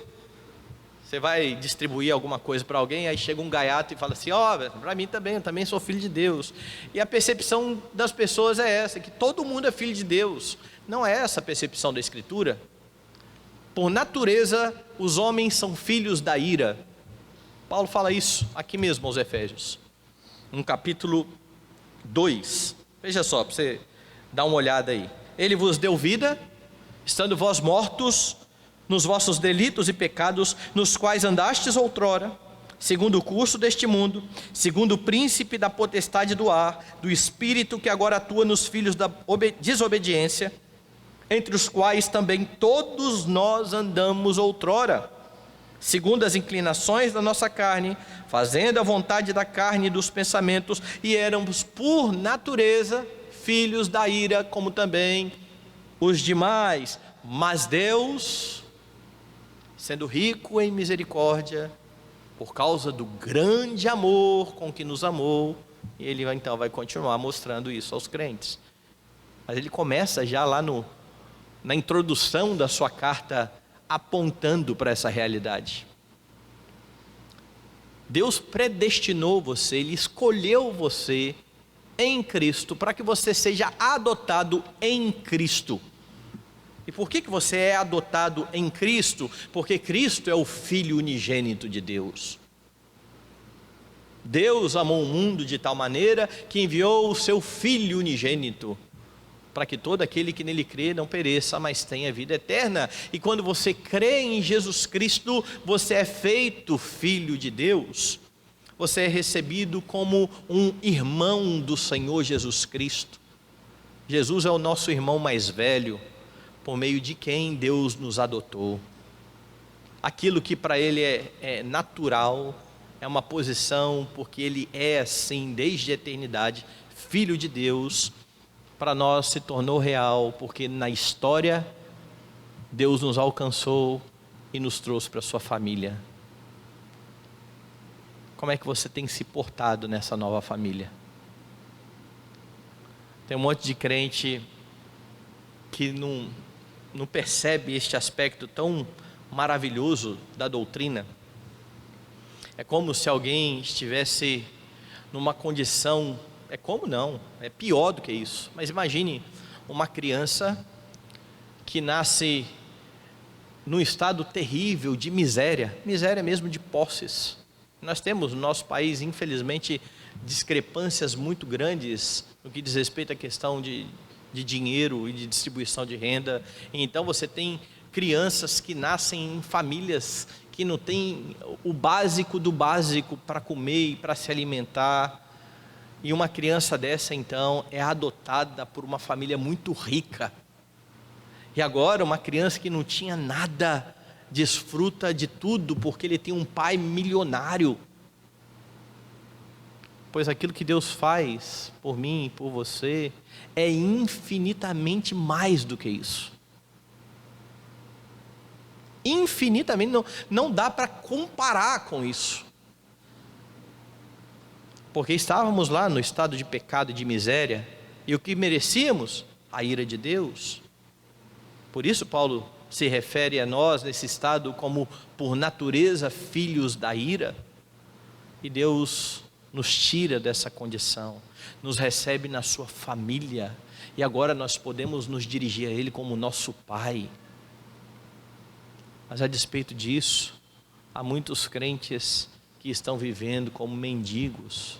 você vai distribuir alguma coisa para alguém, aí chega um gaiato e fala assim: para mim também, eu também sou filho de Deus. E a percepção das pessoas é essa, que todo mundo é filho de Deus. Não é essa a percepção da Escritura. Por natureza, os homens são filhos da ira. Paulo fala isso aqui mesmo aos Efésios, no capítulo 2. Veja só, para você dar uma olhada aí. Ele vos deu vida, estando vós mortos nos vossos delitos e pecados, nos quais andastes outrora, segundo o curso deste mundo, segundo o príncipe da potestade do ar, do espírito que agora atua nos filhos da desobediência, entre os quais também todos nós andamos outrora, segundo as inclinações da nossa carne, fazendo a vontade da carne e dos pensamentos, e éramos por natureza filhos da ira, como também os demais. Mas Deus, sendo rico em misericórdia, por causa do grande amor com que nos amou, Ele então vai continuar mostrando isso aos crentes. Mas ele começa já lá na introdução da sua carta, apontando para essa realidade. Deus predestinou você, Ele escolheu você em Cristo, para que você seja adotado em Cristo. E por que você é adotado em Cristo? Porque Cristo é o Filho unigênito de Deus. Deus amou o mundo de tal maneira que enviou o seu Filho unigênito, para que todo aquele que nele crê não pereça, mas tenha vida eterna. E quando você crê em Jesus Cristo, você é feito filho de Deus. Você é recebido como um irmão do Senhor Jesus Cristo. Jesus é o nosso irmão mais velho, por meio de quem Deus nos adotou. Aquilo que para Ele é natural, é uma posição, porque Ele é assim desde a eternidade, Filho de Deus, para nós se tornou real, porque na história Deus nos alcançou e nos trouxe para a sua família. Como é que você tem se portado nessa nova família? Tem um monte de crente que não percebe este aspecto tão maravilhoso da doutrina. É como se alguém estivesse numa condição, é pior do que isso. Mas imagine uma criança que nasce num estado terrível de miséria mesmo de posses. Nós temos no nosso país, infelizmente, discrepâncias muito grandes no que diz respeito à questão de dinheiro e de distribuição de renda. Então você tem crianças que nascem em famílias que não têm o básico do básico para comer e para se alimentar. E uma criança dessa então é adotada por uma família muito rica. E agora uma criança que não tinha nada desfruta de tudo porque ele tem um pai milionário. Pois aquilo que Deus faz por mim e por você é infinitamente mais do que isso. Infinitamente, não dá para comparar com isso. Porque estávamos lá no estado de pecado e de miséria, e o que merecíamos? A ira de Deus. Por isso Paulo se refere a nós nesse estado como por natureza filhos da ira. E Deus nos tira dessa condição, nos recebe na sua família, e agora nós podemos nos dirigir a Ele como nosso Pai. Mas a despeito disso, há muitos crentes que estão vivendo como mendigos.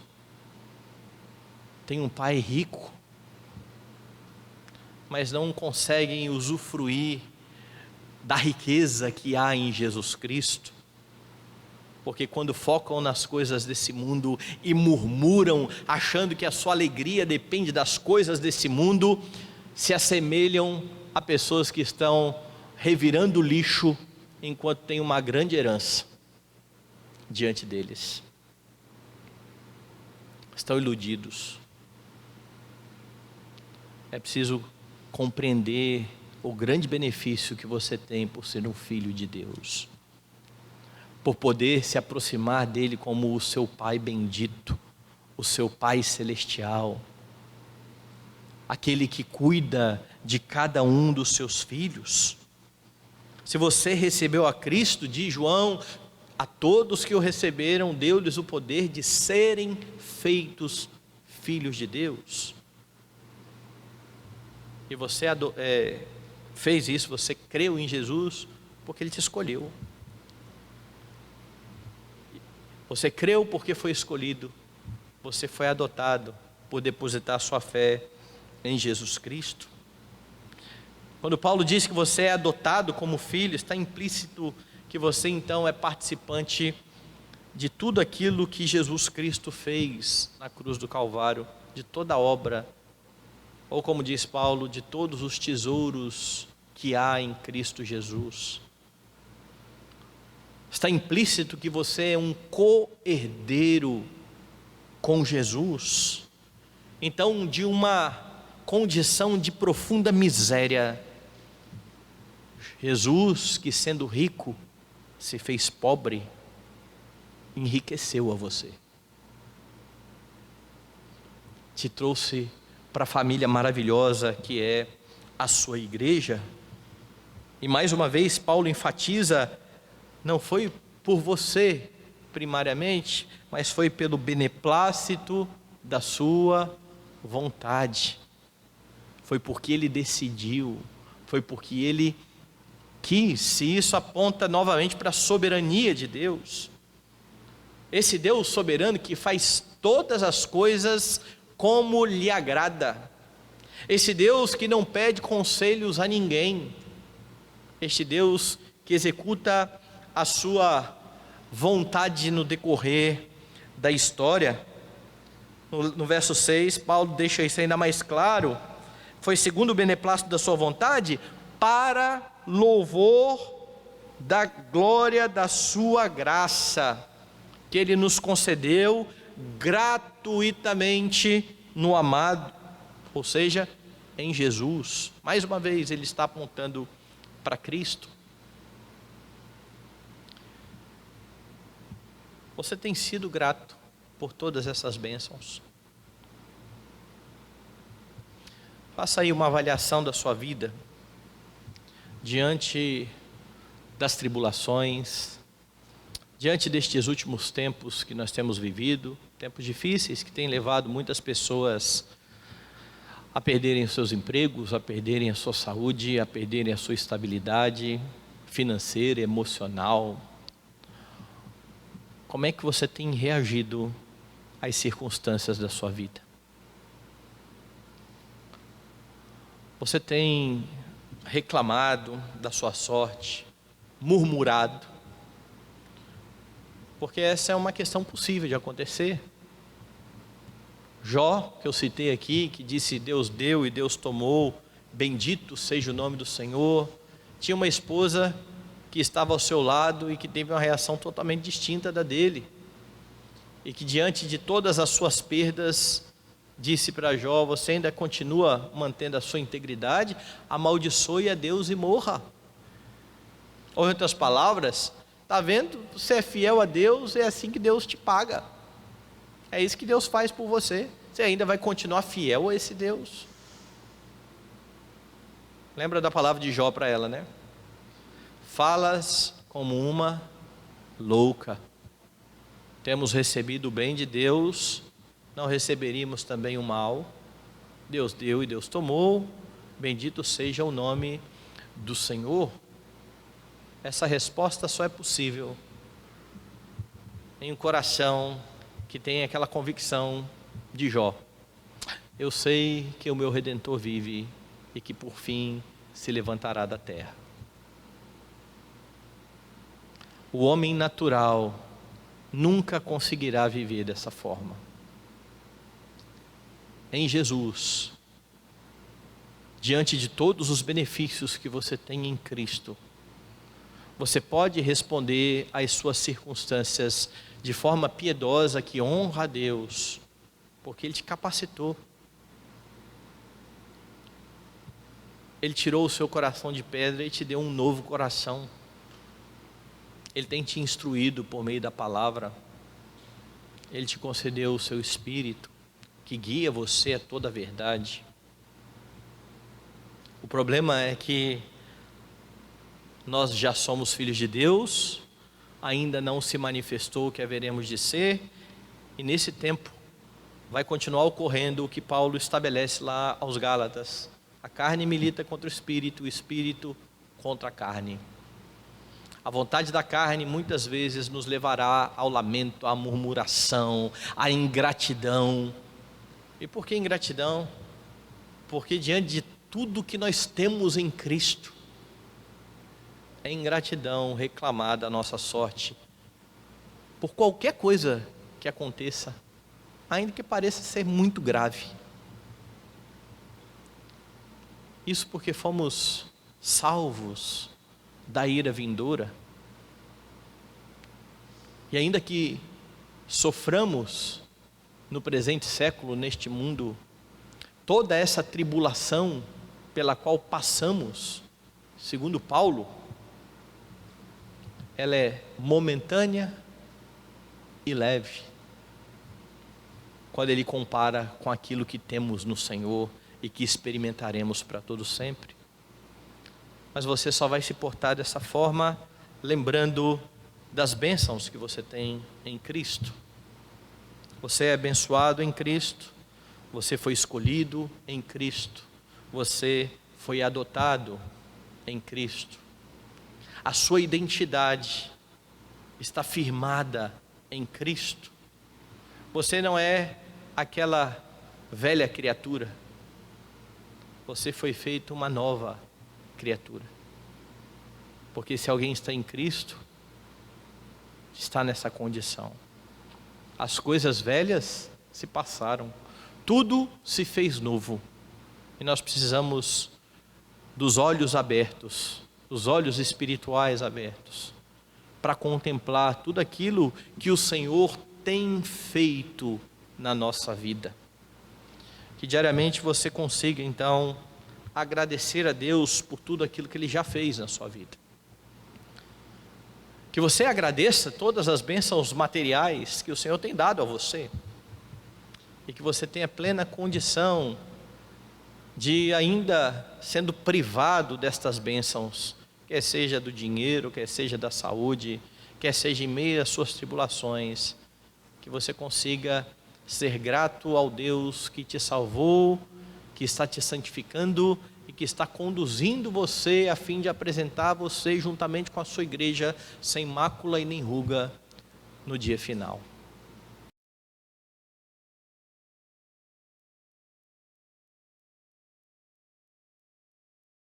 Tem um pai rico, mas não conseguem usufruir da riqueza que há em Jesus Cristo, porque quando focam nas coisas desse mundo e murmuram, achando que a sua alegria depende das coisas desse mundo, se assemelham a pessoas que estão revirando lixo, enquanto tem uma grande herança diante deles. Estão iludidos. É preciso compreender o grande benefício que você tem por ser um filho de Deus, por poder se aproximar dele como o seu Pai bendito, o seu Pai celestial, aquele que cuida de cada um dos seus filhos. Se você recebeu a Cristo, diz João, a todos que o receberam, deu-lhes o poder de serem feitos filhos de Deus. E você fez isso, você creu em Jesus, porque Ele te escolheu. Você creu porque foi escolhido, você foi adotado por depositar sua fé em Jesus Cristo. Quando Paulo diz que você é adotado como filho, está implícito que você então é participante de tudo aquilo que Jesus Cristo fez na cruz do Calvário, de toda a obra, ou como diz Paulo, de todos os tesouros que há em Cristo Jesus. Está implícito que você é um co-herdeiro com Jesus. Então, de uma condição de profunda miséria, Jesus, que sendo rico, se fez pobre, enriqueceu a você. Te trouxe para a família maravilhosa que é a sua igreja. E mais uma vez, Paulo enfatiza, não foi por você primariamente, mas foi pelo beneplácito da sua vontade. Foi porque ele decidiu, foi porque ele quis. E isso aponta novamente para a soberania de Deus. Esse Deus soberano que faz todas as coisas como lhe agrada. Esse Deus que não pede conselhos a ninguém. Este Deus que executa a sua vontade no decorrer da história. No verso 6, Paulo deixa isso ainda mais claro. Foi segundo o beneplácito da sua vontade, para louvor da glória da sua graça, que ele nos concedeu gratuitamente no amado, ou seja, em Jesus. Mais uma vez ele está apontando para Cristo. Você tem sido grato por todas essas bênçãos? Faça aí uma avaliação da sua vida diante das tribulações, diante destes últimos tempos que nós temos vivido, tempos difíceis que têm levado muitas pessoas a perderem os seus empregos, a perderem a sua saúde, a perderem a sua estabilidade financeira, emocional. Como é que você tem reagido às circunstâncias da sua vida? Você tem reclamado da sua sorte, murmurado? Porque essa é uma questão possível de acontecer. Jó, que eu citei aqui, que disse Deus deu e Deus tomou, bendito seja o nome do Senhor, tinha uma esposa que estava ao seu lado e que teve uma reação totalmente distinta da dele, e que diante de todas as suas perdas, disse para Jó: você ainda continua mantendo a sua integridade? Amaldiçoe a Deus e morra. Ou em outras palavras, está vendo? Você é fiel a Deus, é assim que Deus te paga. É isso que Deus faz por você. Você ainda vai continuar fiel a esse Deus. Lembra da palavra de Jó para ela, né? Falas como uma louca. Temos recebido o bem de Deus, não receberíamos também o mal. Deus deu e Deus tomou, bendito seja o nome do Senhor. Essa resposta só é possível em um coração que tem aquela convicção de Jó: eu sei que o meu Redentor vive e que por fim se levantará da terra. O homem natural nunca conseguirá viver dessa forma. Em Jesus, diante de todos os benefícios que você tem em Cristo, você pode responder às suas circunstâncias de forma piedosa que honra a Deus, porque Ele te capacitou. Ele tirou o seu coração de pedra e te deu um novo coração. Ele tem te instruído por meio da palavra. Ele te concedeu o seu Espírito, que guia você a toda a verdade. O problema é que nós já somos filhos de Deus, ainda não se manifestou o que haveremos de ser, e nesse tempo vai continuar ocorrendo o que Paulo estabelece lá aos Gálatas: a carne milita contra o Espírito contra a carne. A vontade da carne muitas vezes nos levará ao lamento, à murmuração, à ingratidão. E por que ingratidão? Porque diante de tudo que nós temos em Cristo, é ingratidão reclamar da nossa sorte por qualquer coisa que aconteça, ainda que pareça ser muito grave. Isso porque fomos salvos da ira vindoura. E ainda que soframos no presente século, neste mundo, toda essa tribulação pela qual passamos, segundo Paulo, ela é momentânea e leve, quando ele compara com aquilo que temos no Senhor e que experimentaremos para todo sempre. Mas você só vai se portar dessa forma lembrando das bênçãos que você tem em Cristo. Você é abençoado em Cristo, você foi escolhido em Cristo, você foi adotado em Cristo. A sua identidade está firmada em Cristo. Você não é aquela velha criatura, você foi feito uma nova criatura. Porque se alguém está em Cristo, está nessa condição. As coisas velhas se passaram, tudo se fez novo. E nós precisamos dos olhos abertos, dos olhos espirituais abertos, para contemplar tudo aquilo que o Senhor tem feito na nossa vida. Que diariamente você consiga então agradecer a Deus por tudo aquilo que Ele já fez na sua vida. Que você agradeça todas as bênçãos materiais que o Senhor tem dado a você. E que você tenha plena condição de, ainda sendo privado destas bênçãos, quer seja do dinheiro, quer seja da saúde, quer seja em meio às suas tribulações, que você consiga ser grato ao Deus que te salvou, que está te santificando e que está conduzindo você a fim de apresentar você juntamente com a sua igreja sem mácula e nem ruga no dia final.